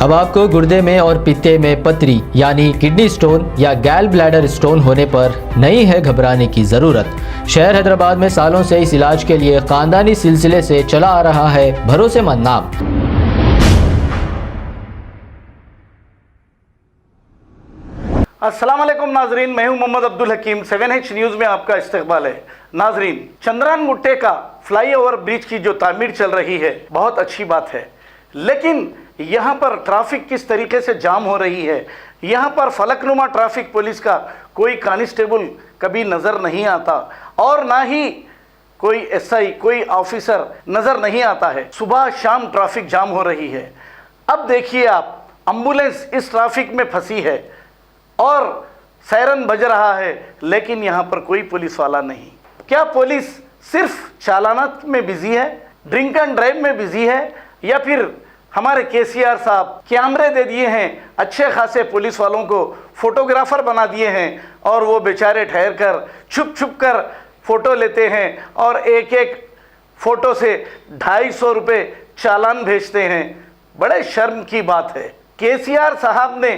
अब आपको गुर्दे में और पित्ते में पथरी यानी किडनी स्टोन या गैल ब्लैडर स्टोन होने पर नहीं है घबराने की ज़रूरत। शहर हैदराबाद में सालों से इस इलाज के लिए खानदानी सिलसिले से चला आ रहा है भरोसेमंद नाम। अस्सलाम वालेकुम नाजरीन, मैं हूं मोहम्मद अब्दुल हकीम। 7H न्यूज़ में आपका इस्तकबाल है। नाजरीन, चंद्रान गुट्टे का फ्लाईओवर ब्रिज की जो तामीर चल रही है बहुत अच्छी बात है, लेकिन यहाँ पर ट्रैफिक किस तरीके से जाम हो रही है, यहाँ पर फलकनुमा ट्रैफिक पुलिस का कोई कांस्टेबल कभी नज़र नहीं आता और ना ही कोई SI, कोई ऑफिसर नज़र नहीं आता है। सुबह शाम ट्रैफिक जाम हो रही है। अब देखिए आप, एम्बुलेंस इस ट्रैफिक में फंसी है और सायरन बज रहा है, लेकिन यहाँ पर कोई पुलिस वाला नहीं। क्या पुलिस सिर्फ चालानात में बिजी है, ड्रिंक एंड ड्राइव में बिजी है, या फिर हमारे KCR साहब कैमरे दे दिए हैं, अच्छे खासे पुलिस वालों को फोटोग्राफर बना दिए हैं और वो बेचारे ठहर कर छुप छुप कर फ़ोटो लेते हैं और एक एक फ़ोटो से 250 रुपये चालान भेजते हैं। बड़े शर्म की बात है। KCR साहब ने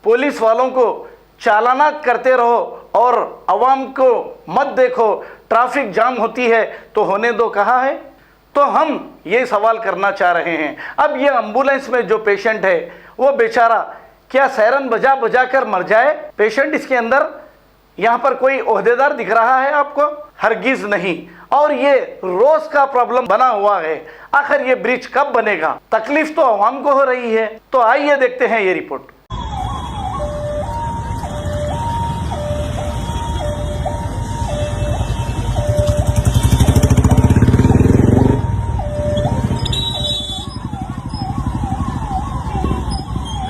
पुलिस वालों को चालानात करते रहो और आवाम को मत देखो, ट्रैफिक जाम होती है तो होने दो कहा है। तो हम ये सवाल करना चाह रहे हैं, अब ये एम्बुलेंस में जो पेशेंट है वो बेचारा क्या सायरन बजा बजा कर मर जाए? पेशेंट इसके अंदर, यहाँ पर कोई ओहदेदार दिख रहा है आपको? हरगिज नहीं। और ये रोज का प्रॉब्लम बना हुआ है। आखिर ये ब्रिज कब बनेगा? तकलीफ तो आवाम को हो रही है। तो आइए देखते हैं ये रिपोर्ट।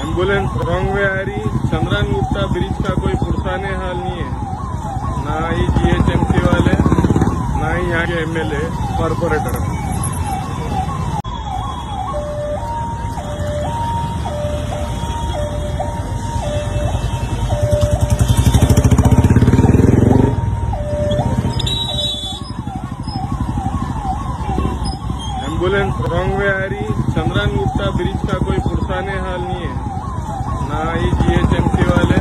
एम्बुलेंस रॉन्ग वे आ रही। चंद्रान गुट्टा ब्रिज का कोई पुरसाने हाल नहीं है, ना ही GHMC वाले, ना ही यहाँ के MLA corporator. Ambulance wrong way आ रही। चंद्रान गुट्टा ब्रिज का कोई पुरसाने हाल नहीं है, ना ही GHMC वाले,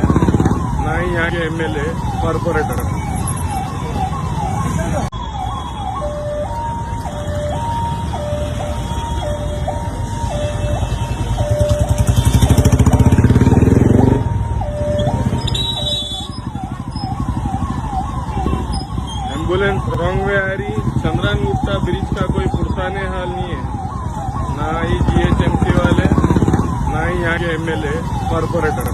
ना ही यहाँ के MLA corporator. Ambulance wrong way आ रही। चंद्रान गुट्टा ब्रिज का कोई पुरसाने हाल नहीं है, ना ही GHMC वाले, ना ही यहाँ के MLA कॉरपोरेटर।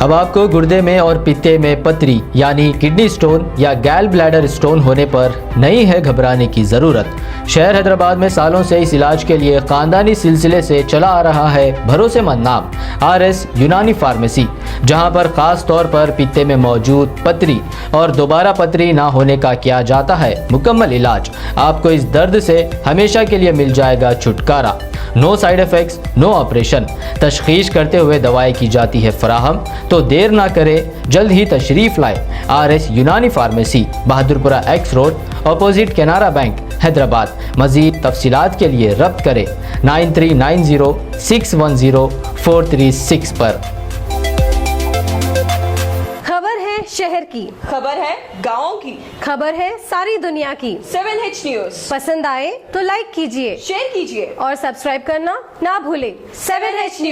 अब आपको गुर्दे में और पित्ते में पथरी यानी किडनी स्टोन या गैल ब्लैडर स्टोन होने पर नहीं है घबराने की ज़रूरत। शहर हैदराबाद में सालों से इस इलाज के लिए खानदानी सिलसिले से चला आ रहा है भरोसेमंद नाम RS यूनानी फार्मेसी, जहां पर खास तौर पर पित्ते में मौजूद पथरी और दोबारा पथरी ना होने का किया जाता है मुकम्मल इलाज। आपको इस दर्द से हमेशा के लिए मिल जाएगा छुटकारा। No side effects, no operation. तशखीस करते हुए दवाएं की जाती है फराहम। तो देर ना करें, जल्द ही तशरीफ लाए RS यूनानी pharmacy, Bahadurpura X road, opposite Canara bank, Hyderabad. मज़ीद तफसीलात के लिए रब्त करें 9390610436 पर। खबर है शहर की, खबर है गाँव की, खबर है सारी दुनिया की। 7H न्यूज़ पसंद आए तो लाइक कीजिए, शेयर कीजिए और सब्सक्राइब करना ना भूलें। 7H news.